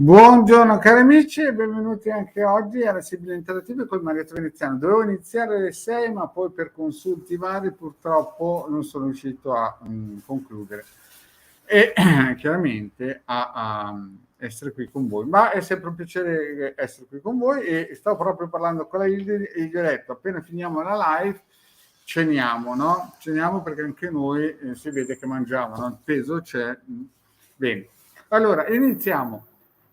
Buongiorno cari amici e benvenuti anche oggi alla Sibilla Interattiva col Marietto Veneziano. Dovevo iniziare alle 6, ma poi per consulti vari purtroppo non sono riuscito a concludere e chiaramente a essere qui con voi. Ma è sempre un piacere essere qui con voi e stavo proprio parlando con la Hilde e gli ho detto appena finiamo la live ceniamo, no? Ceniamo perché anche noi si vede che mangiamo, no? Il peso c'è. Bene, allora iniziamo.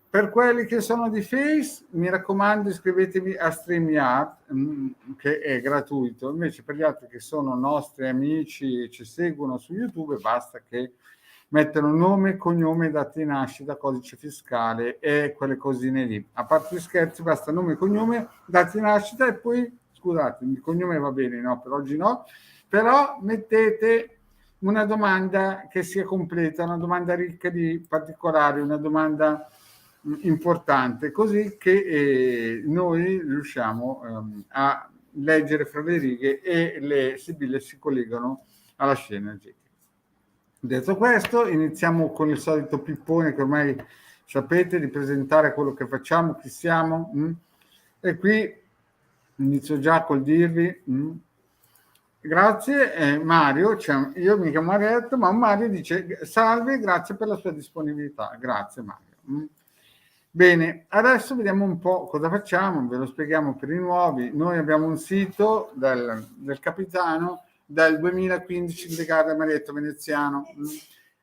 Per quelli che sono di Face, mi raccomando iscrivetevi a StreamYard, che è gratuito. Invece per gli altri che sono nostri amici e ci seguono su YouTube, basta che mettano nome, cognome, data di nascita, codice fiscale e quelle cosine lì. A parte gli scherzi, basta nome, cognome, data di nascita e poi, scusate, il cognome va bene, no? Per oggi no. Però mettete una domanda che sia completa, una domanda ricca di particolari, una domanda importante, così che noi riusciamo a leggere fra le righe e le sibille si collegano alla scena energetica. Detto questo, iniziamo con il solito pippone che ormai sapete, di presentare quello che facciamo, chi siamo. E qui inizio già col dirvi grazie Mario, io mi chiamo Marietto, ma Mario dice salve, grazie per la sua disponibilità. Grazie Mario. Bene, adesso vediamo un po' cosa facciamo, ve lo spieghiamo per i nuovi. Noi abbiamo un sito del capitano dal 2015 legato al Marietto Veneziano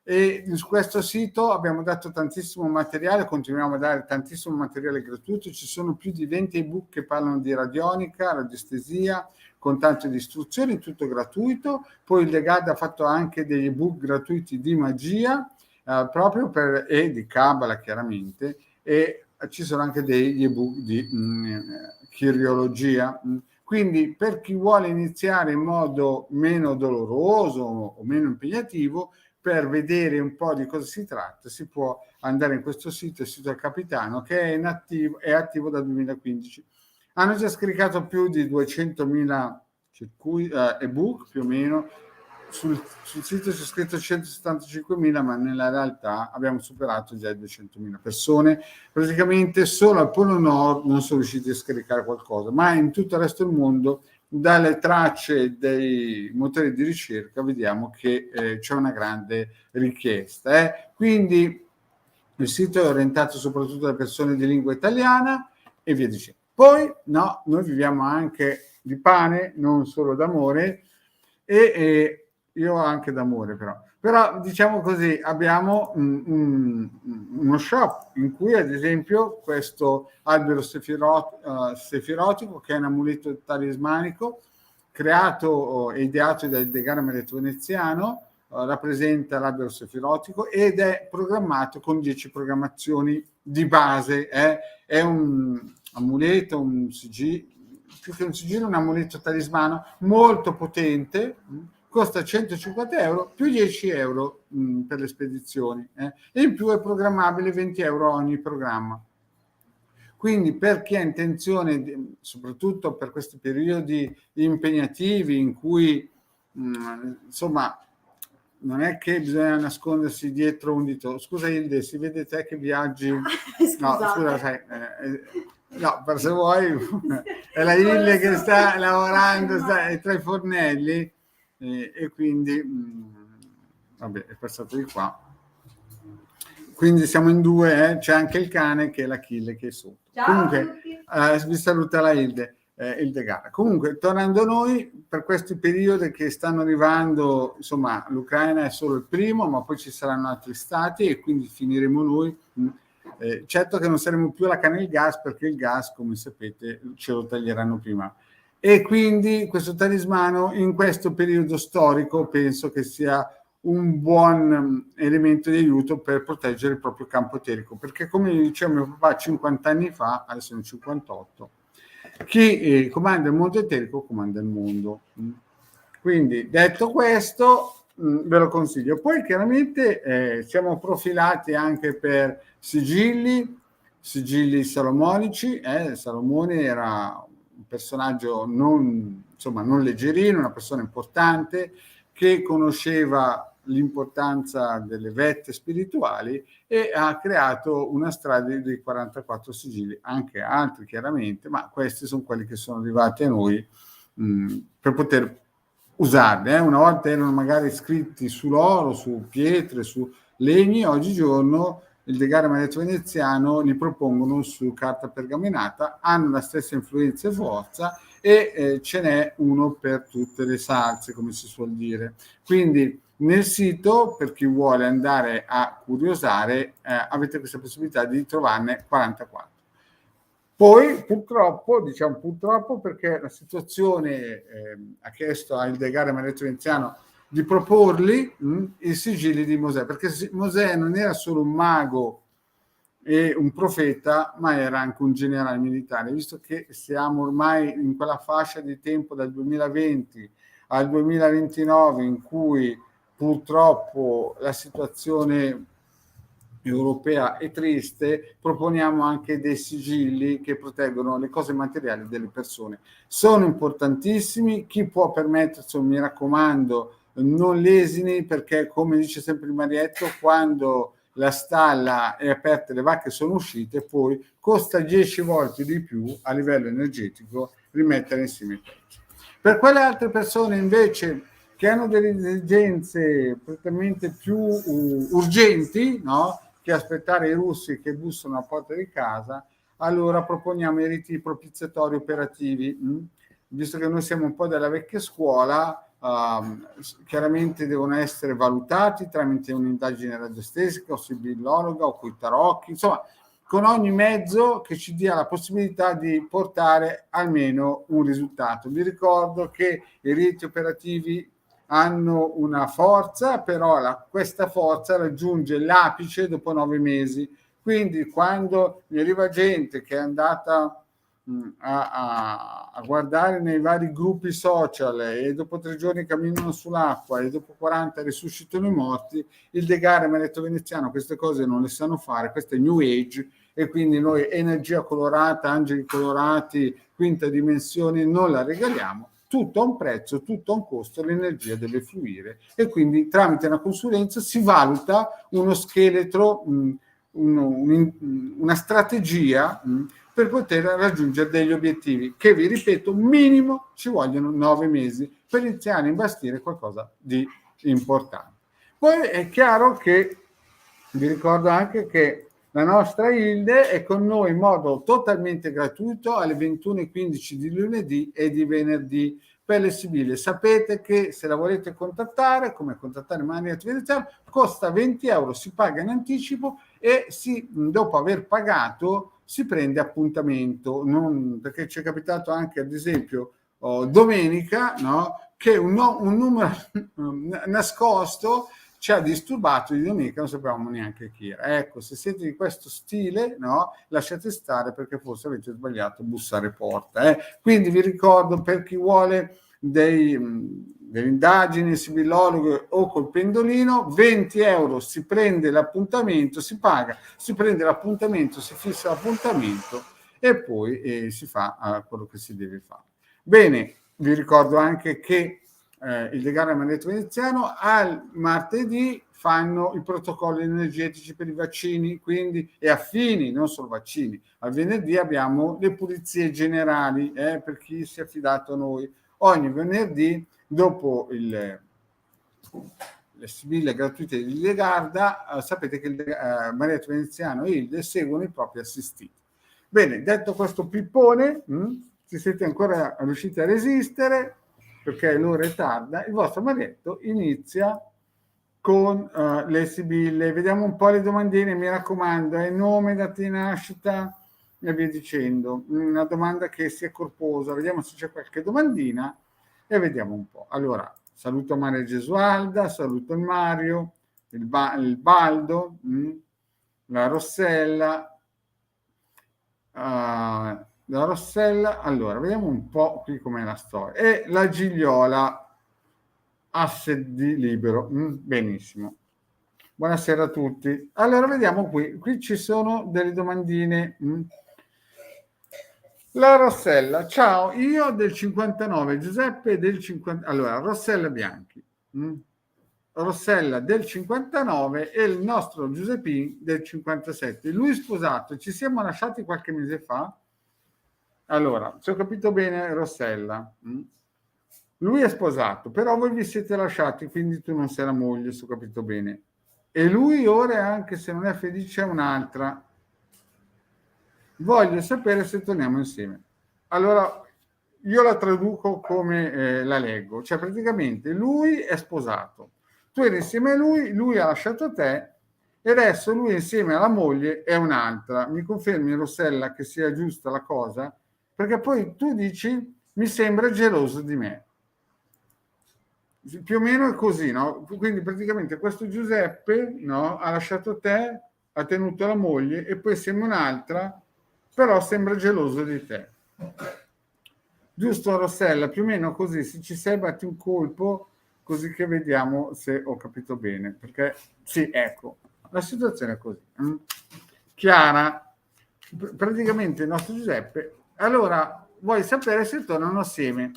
e su questo sito abbiamo dato tantissimo materiale, continuiamo a dare tantissimo materiale gratuito, ci sono più di 20 ebook che parlano di radionica, radiestesia, con tante istruzioni, tutto gratuito. Poi il Legado ha fatto anche degli ebook gratuiti di magia, proprio e di Kabbalah chiaramente, e ci sono anche degli ebook di chirologia. Quindi per chi vuole iniziare in modo meno doloroso o meno impegnativo, per vedere un po' di cosa si tratta, si può andare in questo sito, il sito del capitano, che è attivo dal 2015. Hanno già scaricato più di 200.000 ebook più o meno. Sul sito c'è scritto 175.000, ma nella realtà abbiamo superato già i 200.000 persone. Praticamente solo al Polo Nord non sono riusciti a scaricare qualcosa, ma in tutto il resto del mondo, dalle tracce dei motori di ricerca, vediamo che c'è una grande richiesta. Quindi il sito è orientato soprattutto alle persone di lingua italiana e via dicendo. Poi, no, noi viviamo anche di pane, non solo d'amore, e io anche d'amore però diciamo così, abbiamo uno shop in cui ad esempio questo albero sefirotico, che è un amuleto talismanico creato e ideato dal Degana Marietto Veneziano, rappresenta l'albero sefirotico ed è programmato con 10 programmazioni di base. È un amuleto, un sigillo, più che un sigillo, un amuleto talismano molto potente, costa 150 euro più 10 euro per le spedizioni e in più è programmabile 20 euro ogni programma. Quindi per chi ha intenzione, soprattutto per questi periodi impegnativi in cui insomma non è che bisogna nascondersi dietro un dito. Scusa Hilde, si vede te che viaggi? No, scusa, sai, no, per se vuoi è la Hilde che sta lavorando tra i fornelli e quindi vabbè, è passato di qua. Quindi siamo in due, c'è anche il cane che è l'Achille che è sotto. Ciao, comunque vi saluta la Hilde. Il Degana. Comunque, tornando a noi, per questi periodi che stanno arrivando, insomma, l'Ucraina è solo il primo, ma poi ci saranno altri stati e quindi finiremo noi. Certo che non saremo più la canna e il gas, perché il gas, come sapete, ce lo taglieranno prima. E quindi questo talismano in questo periodo storico penso che sia un buon elemento di aiuto per proteggere il proprio campo eterico, perché come diceva mio papà 50 anni fa, adesso sono 58, chi comanda il mondo eterico comanda il mondo. Quindi detto questo ve lo consiglio. Poi chiaramente siamo profilati anche per sigilli salomonici. Salomone era un personaggio non leggerino, una persona importante che conosceva l'importanza delle vette spirituali e ha creato una strada dei 44 sigilli, anche altri chiaramente, ma questi sono quelli che sono arrivati a noi per poter usarli. Una volta erano magari scritti sull'oro, su pietre, su legni, oggigiorno il Degare Maledetto Veneziano li propongono su carta pergaminata, hanno la stessa influenza e forza e ce n'è uno per tutte le salse, come si suol dire. Quindi nel sito, per chi vuole andare a curiosare, avete questa possibilità di trovarne 44. Poi purtroppo, diciamo purtroppo, perché la situazione ha chiesto al Degare Maledetto Veneziano di proporli i sigilli di Mosè, perché Mosè non era solo un mago e un profeta, ma era anche un generale militare. Visto che siamo ormai in quella fascia di tempo dal 2020 al 2029 in cui purtroppo la situazione europea è triste, proponiamo anche dei sigilli che proteggono le cose materiali delle persone. Sono importantissimi, chi può permettersi, mi raccomando, non lesini, perché come dice sempre il Marietto, quando la stalla è aperta e le vacche sono uscite, poi costa 10 volte di più a livello energetico rimettere insieme i pezzi. Per quelle altre persone invece che hanno delle esigenze praticamente più urgenti, no? Che aspettare i russi che bussano alla porta di casa, allora proponiamo i riti propiziatori operativi. Visto che noi siamo un po' della vecchia scuola, chiaramente devono essere valutati tramite un'indagine radiostesica o sibillologa o coi tarocchi, insomma con ogni mezzo che ci dia la possibilità di portare almeno un risultato. Vi ricordo che i riti operativi hanno una forza, però questa forza raggiunge l'apice dopo 9 mesi. Quindi quando mi arriva gente che è andata a guardare nei vari gruppi social e dopo 3 giorni camminano sull'acqua e dopo 40 risuscitano i morti, il Degare Maledetto Veneziano queste cose non le sanno fare, questo è New Age, e quindi noi energia colorata, angeli colorati, quinta dimensione non la regaliamo, tutto a un prezzo, tutto a un costo, l'energia deve fluire e quindi tramite una consulenza si valuta uno scheletro, una strategia per poter raggiungere degli obiettivi che, vi ripeto, minimo ci vogliono 9 mesi per iniziare a investire qualcosa di importante. Poi è chiaro che vi ricordo anche che la nostra Hilde è con noi in modo totalmente gratuito alle 21:15 di lunedì e di venerdì per le Sibille. Sapete che se la volete contattare, come contattare Maledetto Veneziano, costa 20 euro, si paga in anticipo e dopo aver pagato si prende appuntamento, perché ci è capitato anche ad esempio domenica, no, che un numero nascosto ci ha disturbato di domenica, non sapevamo neanche chi era. Ecco, se siete di questo stile, no, lasciate stare perché forse avete sbagliato a bussare porta. Quindi vi ricordo, per chi vuole delle indagini sibillologiche o col pendolino, 20 euro si prende l'appuntamento, si paga, si prende l'appuntamento, si fissa l'appuntamento e poi si fa quello che si deve fare. Bene, vi ricordo anche che il Degare Maledetto Veneziano al martedì fanno i protocolli energetici per i vaccini, quindi e affini, non solo vaccini. Al venerdì abbiamo le pulizie generali per chi si è affidato a noi. Ogni venerdì, dopo le sibille gratuite di Legarda, sapete che il Maledetto Veneziano e Hilde seguono i propri assistiti. Bene, detto questo pippone, se siete ancora riusciti a resistere, perché l'ora è tarda, il vostro Marietto inizia con le sibille. Vediamo un po' le domandine, mi raccomando, nome, data di nascita e via dicendo. Una domanda che sia corposa, vediamo se c'è qualche domandina e vediamo un po'. Allora, saluto Maria Gesualda, saluto il Mario, il Baldo, la Rossella, la Rossella, allora vediamo un po' qui com'è la storia, e la Gigliola, asse di libero. Benissimo, buonasera a tutti. Allora vediamo qui ci sono delle domandine. La Rossella, ciao, io del 59, Giuseppe del 50. Allora, Rossella Bianchi, Rossella del 59 e il nostro Giuseppin del 57. Lui sposato, ci siamo lasciati qualche mese fa. Allora, se ho capito bene, Rossella, lui è sposato, però voi vi siete lasciati, quindi tu non sei la moglie, se ho capito bene. E lui ora, anche se non è felice, è un'altra. Voglio sapere se torniamo insieme. Allora, io la traduco come la leggo. Cioè, praticamente, lui è sposato. Tu eri insieme a lui ha lasciato te e adesso lui insieme alla moglie è un'altra. Mi confermi, Rossella, che sia giusta la cosa? Perché poi tu dici, mi sembra geloso di me. Più o meno è così, no? Quindi praticamente questo Giuseppe, no, ha lasciato te, ha tenuto la moglie e poi sembra un'altra, però sembra geloso di te. Giusto, Rossella? Più o meno così. Se ci sei, batti un colpo, così che vediamo se ho capito bene. Perché sì, ecco, la situazione è così. Chiara, praticamente il nostro Giuseppe. Allora, vuoi sapere se tornano assieme?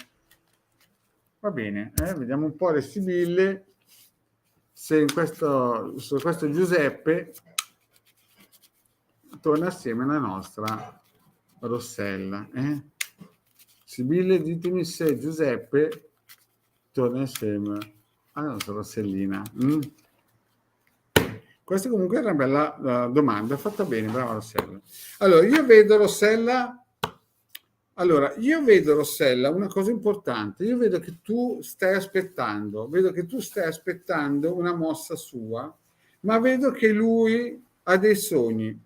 Va bene, vediamo un po' le sibille, se su questo Giuseppe torna assieme alla nostra Rossella. Sibille, ditemi se Giuseppe torna assieme alla nostra Rossellina. Questa comunque è una bella domanda, fatta bene, brava Rossella. Allora, io vedo Rossella una cosa importante, io vedo che tu stai aspettando una mossa sua, ma vedo che lui ha dei sogni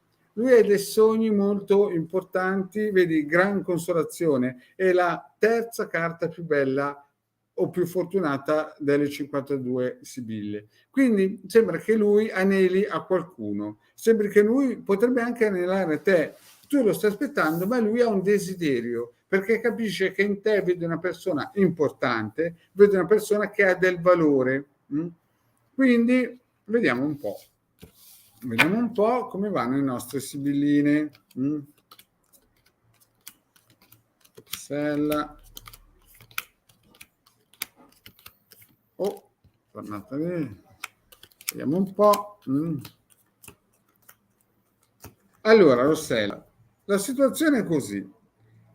molto importanti, vedi, gran consolazione, è la terza carta più bella o più fortunata delle 52 sibille. Quindi sembra che lui aneli a qualcuno, sembra che lui potrebbe anche anelare te. Tu lo stai aspettando, ma lui ha un desiderio, perché capisce che in te vede una persona importante, vede una persona che ha del valore. Quindi vediamo un po'. Vediamo un po' come vanno le nostre sibilline. Rossella. Tornata lì. Vediamo un po'. Allora, Rossella, la situazione è così.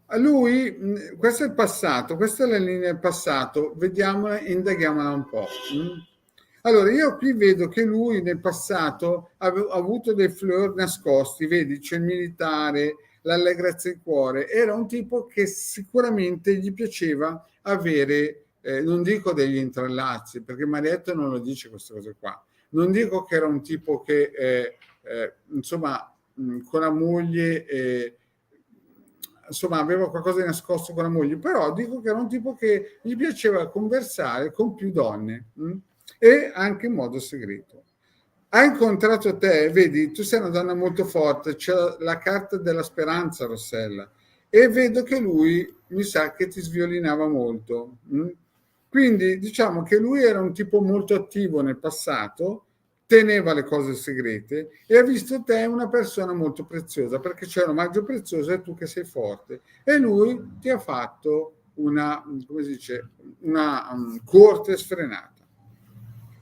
A lui, questo è il passato, questa è la linea del passato, vediamola, indaghiamola un po'. Allora, io qui vedo che lui nel passato ha avuto dei fleur nascosti, vedi, c'è il militare, l'allegrezza di cuore, era un tipo che sicuramente gli piaceva avere, non dico degli intrallazzi, perché Marietto non lo dice queste cose qua, non dico che era un tipo che, insomma, con la moglie... insomma, aveva qualcosa di nascosto con la moglie, però dico che era un tipo che gli piaceva conversare con più donne e anche in modo segreto. Ha incontrato te, vedi, tu sei una donna molto forte, c'è la carta della speranza, Rossella, e vedo che lui mi sa che ti sviolinava molto. Quindi diciamo che lui era un tipo molto attivo nel passato, teneva le cose segrete e ha visto te una persona molto preziosa, perché c'è un omaggio prezioso e tu che sei forte, e lui ti ha fatto una, come si dice, una corte sfrenata.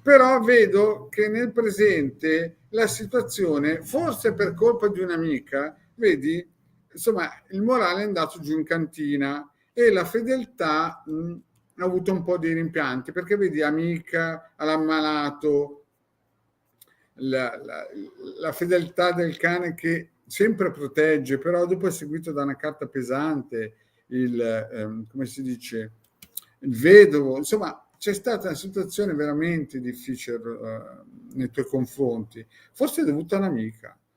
Però vedo che nel presente la situazione, forse per colpa di un'amica, vedi, insomma, il morale è andato giù in cantina e la fedeltà ha avuto un po' di rimpianti, perché vedi, amica all'ammalato, la fedeltà del cane che sempre protegge, però dopo è seguito da una carta pesante, come si dice, il vedovo, insomma c'è stata una situazione veramente difficile nei tuoi confronti, forse dovuta a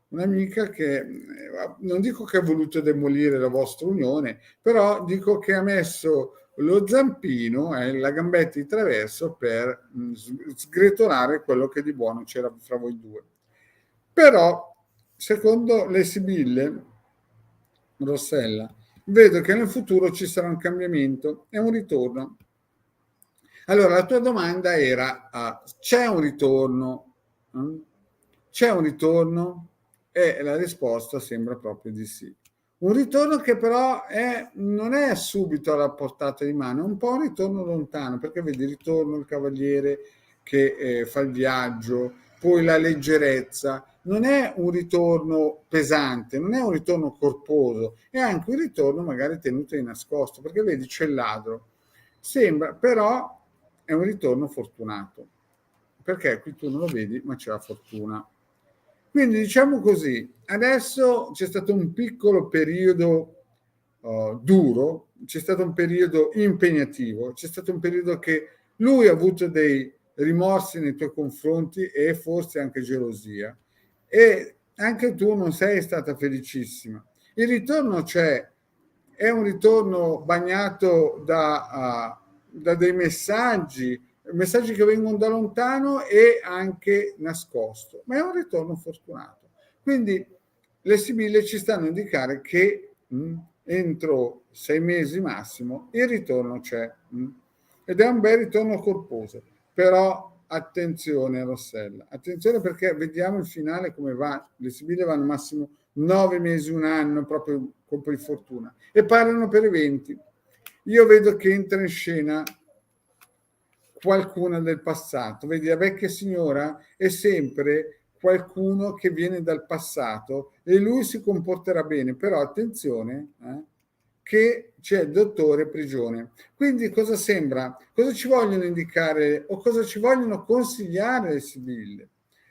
un'amica che non dico che ha voluto demolire la vostra unione, però dico che ha messo lo zampino e la gambetta di traverso per sgretolare quello che di buono c'era fra voi due. Però, secondo le sibille, Rossella, vedo che nel futuro ci sarà un cambiamento e un ritorno. Allora, la tua domanda era, c'è un ritorno? C'è un ritorno? E la risposta sembra proprio di sì. Un ritorno che però non è subito alla portata di mano, è un po' un ritorno lontano, perché vedi, ritorno il cavaliere che fa il viaggio, poi la leggerezza. Non è un ritorno pesante, non è un ritorno corposo, è anche un ritorno magari tenuto di nascosto, perché vedi c'è il ladro. Sembra, però è un ritorno fortunato, perché qui tu non lo vedi, ma c'è la fortuna. Quindi diciamo così, adesso c'è stato un piccolo periodo duro, c'è stato un periodo impegnativo, c'è stato un periodo che lui ha avuto dei rimorsi nei tuoi confronti e forse anche gelosia, e anche tu non sei stata felicissima. Il ritorno c'è, è un ritorno bagnato da dei messaggi che vengono da lontano e anche nascosto, ma è un ritorno fortunato. Quindi le sibille ci stanno a indicare che entro 6 mesi massimo il ritorno c'è, ed è un bel ritorno corposo. Però attenzione Rossella, attenzione, perché vediamo il finale come va. Le sibille vanno massimo 9 mesi, un anno, proprio colpo di fortuna, e parlano per eventi. Io vedo che entra in scena qualcuna del passato. Vedi, la vecchia signora è sempre qualcuno che viene dal passato e lui si comporterà bene, però attenzione, che c'è il dottore prigione. Quindi cosa sembra? Cosa ci vogliono indicare o cosa ci vogliono consigliare le sibille?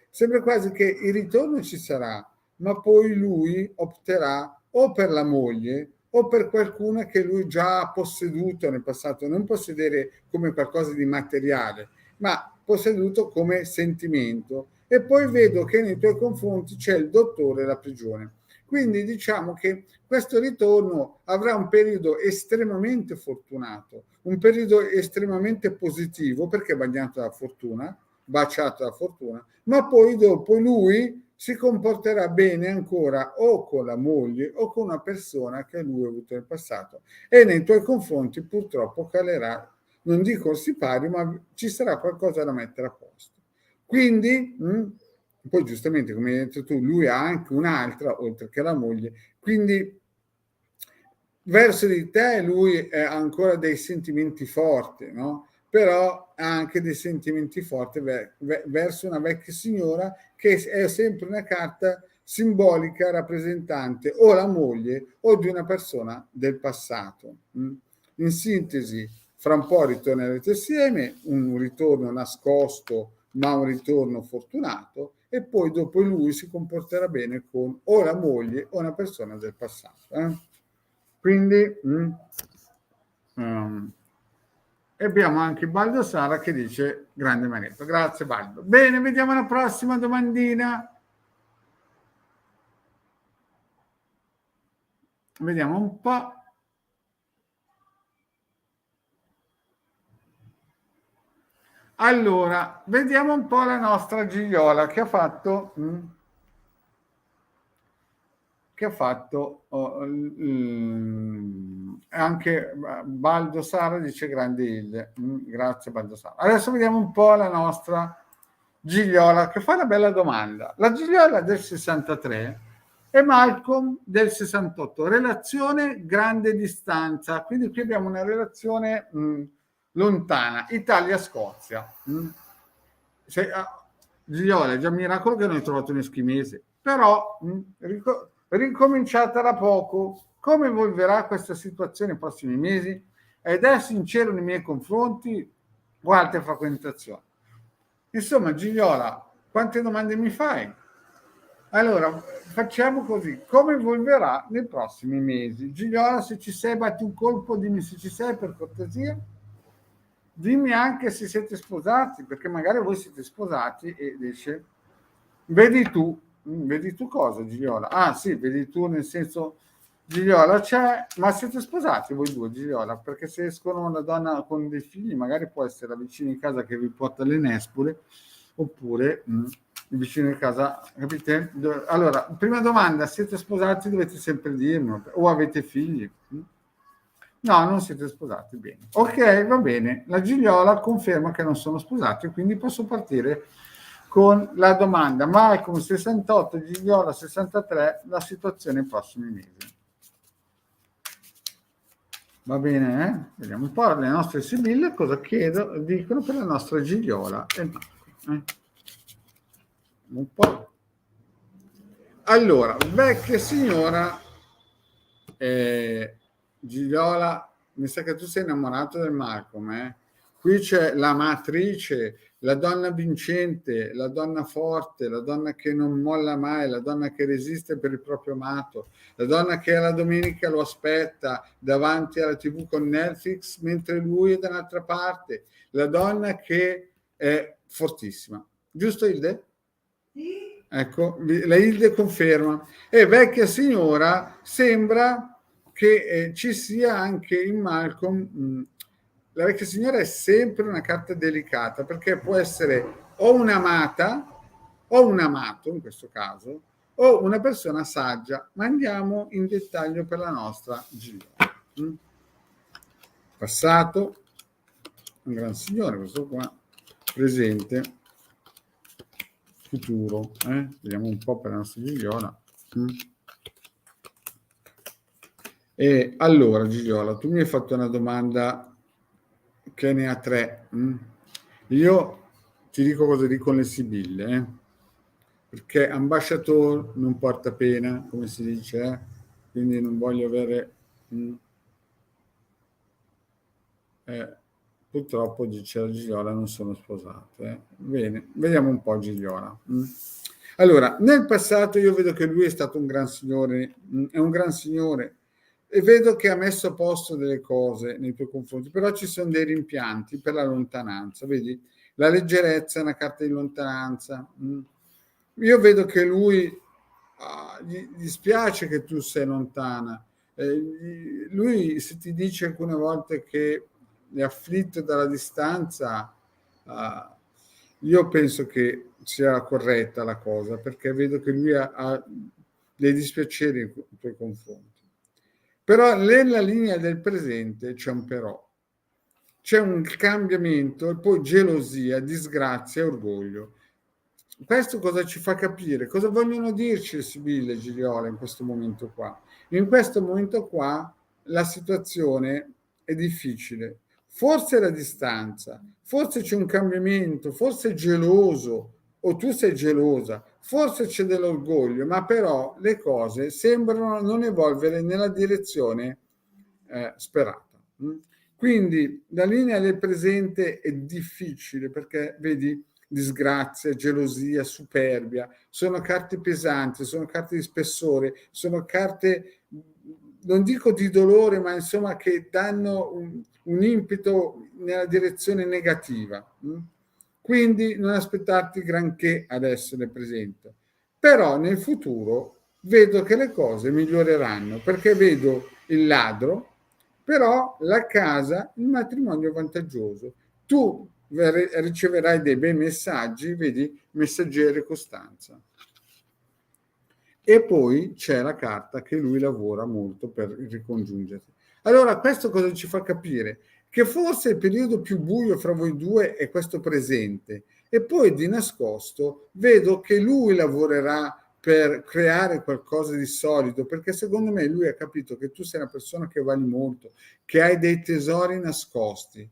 Sembra quasi che il ritorno ci sarà, ma poi lui opterà o per la moglie o per qualcuno che lui già ha posseduto nel passato, non possedere come qualcosa di materiale, ma posseduto come sentimento. E poi vedo che nei tuoi confronti c'è il dottore e la prigione. Quindi diciamo che questo ritorno avrà un periodo estremamente fortunato, un periodo estremamente positivo, perché è bagnato dalla fortuna, baciato dalla fortuna, ma poi dopo lui si comporterà bene ancora o con la moglie o con una persona che lui ha avuto nel passato, e nei tuoi confronti purtroppo calerà, non dico il sipario, ma ci sarà qualcosa da mettere a posto. Quindi poi giustamente, come hai detto tu, lui ha anche un'altra oltre che la moglie, quindi verso di te lui ha ancora dei sentimenti forti, no? Però ha anche dei sentimenti forti verso una vecchia signora che è sempre una carta simbolica rappresentante o la moglie o di una persona del passato. In sintesi, fra un po' ritornerete assieme, un ritorno nascosto ma un ritorno fortunato, e poi dopo lui si comporterà bene con o la moglie o una persona del passato. Quindi abbiamo anche Baldo Sara che dice grande Manetto. Grazie Baldo. Bene, vediamo la prossima domandina. Vediamo un po'. Allora, vediamo un po' la nostra Gigliola che ha fatto anche Baldo Sara dice grande Ilde. Grazie Baldo Sara. Adesso vediamo un po' la nostra Gigliola che fa una bella domanda. La Gigliola del 63 e Malcolm del 68, relazione grande distanza, quindi qui abbiamo una relazione lontana, Italia-Scozia. Gigliola, è già un miracolo che non hai trovato un eschimese, però ricominciata da poco. Come evolverà questa situazione nei prossimi mesi? Ed è sincero nei miei confronti o altre frequentazioni? Insomma, Gigliola, quante domande mi fai? Allora, facciamo così. Come evolverà nei prossimi mesi? Gigliola, se ci sei, batti un colpo, dimmi se ci sei per cortesia. Dimmi anche se siete sposati, perché magari voi siete sposati e dice, vedi tu cosa, Gigliola? Ah sì, vedi tu nel senso, Gigliola c'è, ma siete sposati voi due, Gigliola? Perché se escono una donna con dei figli, magari può essere la vicina in casa che vi porta le nespole, oppure il vicino di casa, capite? Allora, prima domanda, siete sposati? Dovete sempre dirlo, o avete figli? No, non siete sposati, bene. Ok, va bene. La Gigliola conferma che non sono sposati, quindi posso partire con la domanda. Malcolm 68, Gigliola 63, la situazione nei prossimi mesi. Va bene, eh? Vediamo un po' le nostre sibille cosa dicono per la nostra Gigliola e Marco. Un po'. Allora, vecchia signora, Gigliola, mi sa che tu sei innamorato del Malcolm, eh? Qui c'è la matrice, la donna vincente, la donna forte, la donna che non molla mai, la donna che resiste per il proprio amato, la donna che alla domenica lo aspetta davanti alla TV con Netflix mentre lui è dall'altra parte, la donna che è fortissima. Giusto, Hilde? Sì. Ecco, la Hilde conferma. E vecchia signora, sembra che ci sia anche in Malcolm. La vecchia signora è sempre una carta delicata perché può essere o un'amata o un amato in questo caso o una persona saggia, ma andiamo in dettaglio per la nostra Gigliola. Passato, un gran signore questo qua, presente, futuro, vediamo un po' per la nostra Gigliola. E allora Gigliola, tu mi hai fatto una domanda che ne ha 3. Io ti dico cosa dicono le sibille, perché ambasciatore non porta pena, come si dice, quindi non voglio avere purtroppo dice la Gigliola non sono sposate. Bene, vediamo un po' Gigliola. Allora, nel passato io vedo che lui è stato un gran signore, è un gran signore, e vedo che ha messo a posto delle cose nei tuoi confronti, però ci sono dei rimpianti per la lontananza, vedi? La leggerezza è una carta di lontananza. Io vedo che lui gli spiace che tu sei lontana. Lui se ti dice alcune volte che è afflitto dalla distanza, io penso che sia corretta la cosa, perché vedo che lui ha dei dispiaceri nei tuoi confronti. Però nella linea del presente c'è un però. C'è un cambiamento e poi gelosia, disgrazia e orgoglio. Questo cosa ci fa capire? Cosa vogliono dirci Sibille e Gigliola in questo momento qua? In questo momento qua la situazione è difficile. Forse la distanza, forse c'è un cambiamento, forse è geloso o tu sei gelosa, forse c'è dell'orgoglio, ma però le cose sembrano non evolvere nella direzione sperata. Quindi la linea del presente è difficile perché vedi disgrazia, gelosia, superbia, sono carte pesanti, sono carte di spessore, sono carte, non dico di dolore, ma insomma che danno un impeto nella direzione negativa. Quindi non aspettarti granché adesso nel presente. Però nel futuro vedo che le cose miglioreranno perché vedo il ladro, però la casa, il matrimonio vantaggioso. Tu riceverai dei bei messaggi, vedi, messaggere Costanza. E poi c'è la carta che lui lavora molto per ricongiungersi. Allora, questo cosa ci fa capire? Che forse il periodo più buio fra voi due è questo presente, e poi di nascosto vedo che lui lavorerà per creare qualcosa di solido, perché secondo me lui ha capito che tu sei una persona che vali molto, che hai dei tesori nascosti,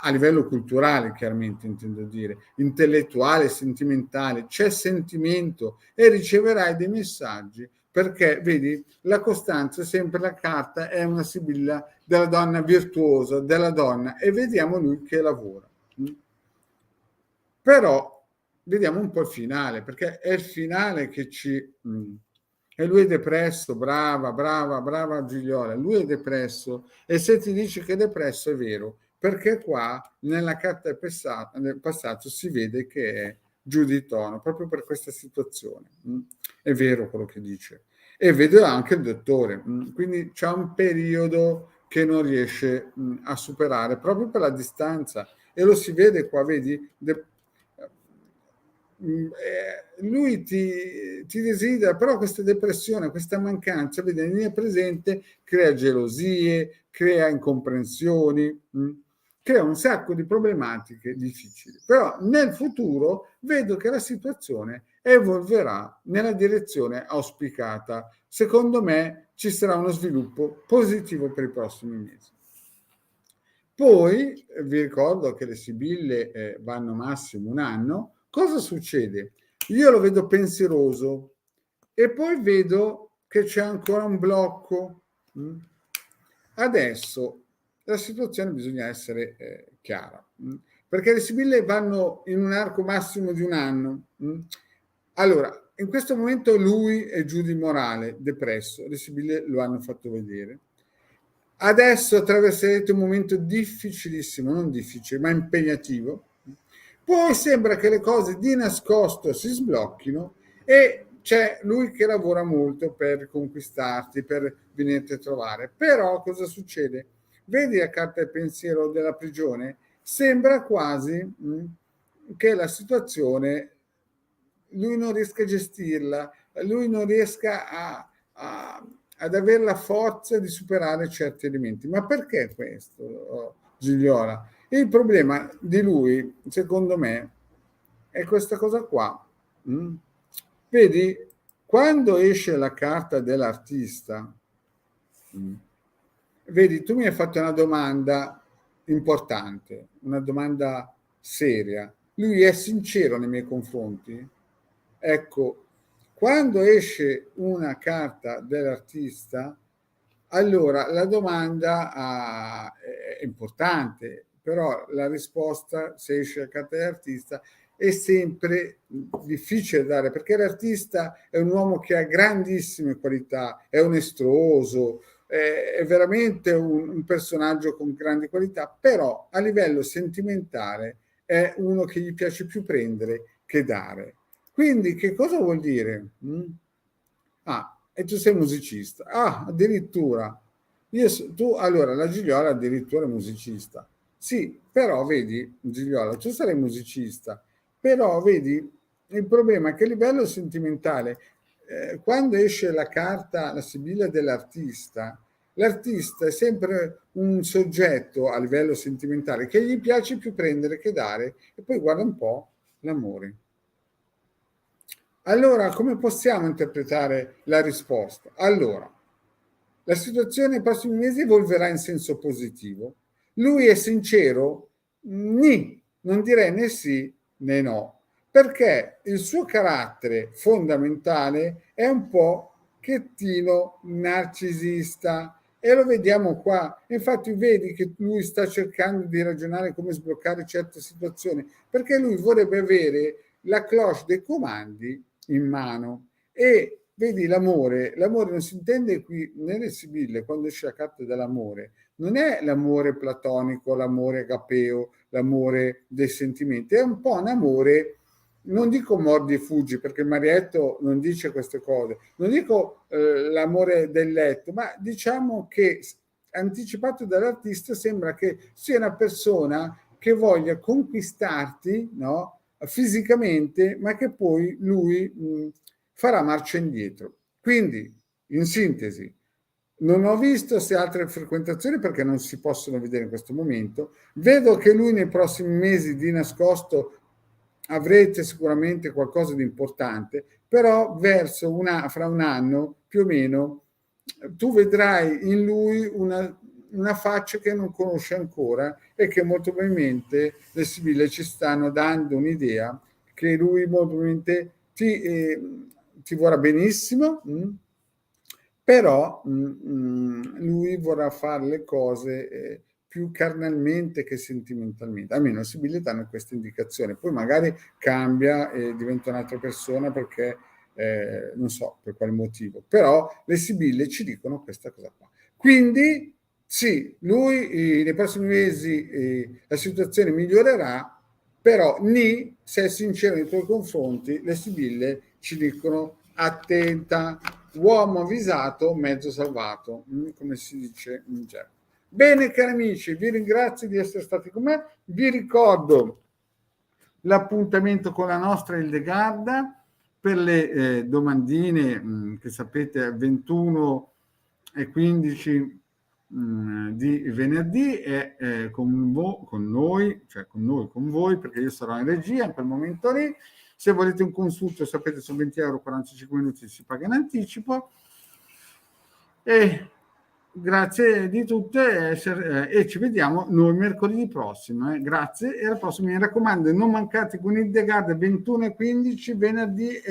a livello culturale chiaramente intendo dire, intellettuale, sentimentale, c'è sentimento e riceverai dei messaggi perché vedi la Costanza è sempre la carta, è una sibilla della donna virtuosa, della donna, e vediamo lui che lavora. Però vediamo un po' il finale, perché è il finale che ci... E lui è depresso, brava Gigliola, lui è depresso, e se ti dice che è depresso è vero, perché qua nella carta del passato si vede che è giù di tono, proprio per questa situazione. È vero quello che dice. E vedo anche il dottore, quindi c'è un periodo che non riesce a superare, proprio per la distanza, e lo si vede qua, vedi? Lui ti desidera, però questa depressione, questa mancanza, vedi, nella linea presente crea gelosie, crea incomprensioni, crea un sacco di problematiche difficili. Però nel futuro vedo che la situazione evolverà nella direzione auspicata. Secondo me ci sarà uno sviluppo positivo per i prossimi mesi. Poi vi ricordo che le sibille vanno massimo un anno. Cosa succede? Io lo vedo pensieroso e poi vedo che c'è ancora un blocco. Adesso la situazione bisogna essere chiara, perché le sibille vanno in un arco massimo di un anno. Allora, in questo momento lui è giù di morale, depresso, le sibille lo hanno fatto vedere. Adesso attraverserete un momento difficilissimo, non difficile, ma impegnativo. Poi sembra che le cose di nascosto si sblocchino e c'è lui che lavora molto per conquistarti, per venirti a trovare. Però cosa succede? Vedi la carta del pensiero della prigione? Sembra quasi che la situazione lui non riesca a gestirla, lui non riesca ad avere la forza di superare certi elementi. Ma perché questo, Gigliola? Il problema di lui, secondo me, è questa cosa qua. Vedi, quando esce la carta dell'artista, vedi, tu mi hai fatto una domanda importante, una domanda seria. Lui è sincero nei miei confronti? Ecco, quando esce una carta dell'artista, allora la domanda è importante, però la risposta, se esce la carta dell'artista, è sempre difficile da dare, perché l'artista è un uomo che ha grandissime qualità, è onestoso, è veramente un personaggio con grandi qualità, però a livello sentimentale è uno che gli piace più prendere che dare. Quindi che cosa vuol dire? Ah, e tu sei musicista. Ah, addirittura. Allora, la Gigliola addirittura è musicista. Sì, però vedi, Gigliola, tu sarai musicista, però vedi, il problema è che a livello sentimentale, quando esce la carta, la sibilla dell'artista, l'artista è sempre un soggetto a livello sentimentale che gli piace più prendere che dare, e poi guarda un po' l'amore. Allora, come possiamo interpretare la risposta? Allora, la situazione nei prossimi mesi evolverà in senso positivo. Lui è sincero? Non direi né sì né no, perché il suo carattere fondamentale è un po' chettino narcisista e lo vediamo qua. Infatti vedi che lui sta cercando di ragionare come sbloccare certe situazioni, perché lui vorrebbe avere la cloche dei comandi in mano. E vedi, l'amore non si intende qui nelle sibille, quando esce la carta dell'amore, non è l'amore platonico, l'amore agapeo, l'amore dei sentimenti, è un po' un amore, non dico mordi e fuggi, perché Marietto non dice queste cose, non dico l'amore del letto, ma diciamo che anticipato dall'artista sembra che sia una persona che voglia conquistarti, no? Fisicamente, ma che poi lui farà marcia indietro. Quindi, in sintesi, non ho visto se altre frequentazioni perché non si possono vedere in questo momento. Vedo che lui nei prossimi mesi di nascosto avrete sicuramente qualcosa di importante, però fra un anno più o meno tu vedrai in lui una faccia che non conosce ancora e che molto probabilmente le sibille ci stanno dando un'idea che lui molto probabilmente ti vorrà benissimo, però lui vorrà fare le cose più carnalmente che sentimentalmente. Almeno le sibille danno questa indicazione, poi magari cambia e diventa un'altra persona perché non so per quale motivo, però le sibille ci dicono questa cosa qua. Quindi sì, lui nei prossimi mesi la situazione migliorerà, però se è sincero nei tuoi confronti, le sibille ci dicono attenta, uomo avvisato, mezzo salvato, come si dice in gergo. Bene cari amici, vi ringrazio di essere stati con me, vi ricordo l'appuntamento con la nostra Hildegarda per le domandine che sapete 21 e 15 di venerdì e con noi, con voi, perché io sarò in regia in quel momento lì. Se volete un consulto, sapete, sono 20 euro, 45 minuti si paga in anticipo. E Grazie di tutte e ci vediamo noi mercoledì prossimo. Grazie e alla prossima. Mi raccomando, non mancate con il The Guardian 21:15 venerdì.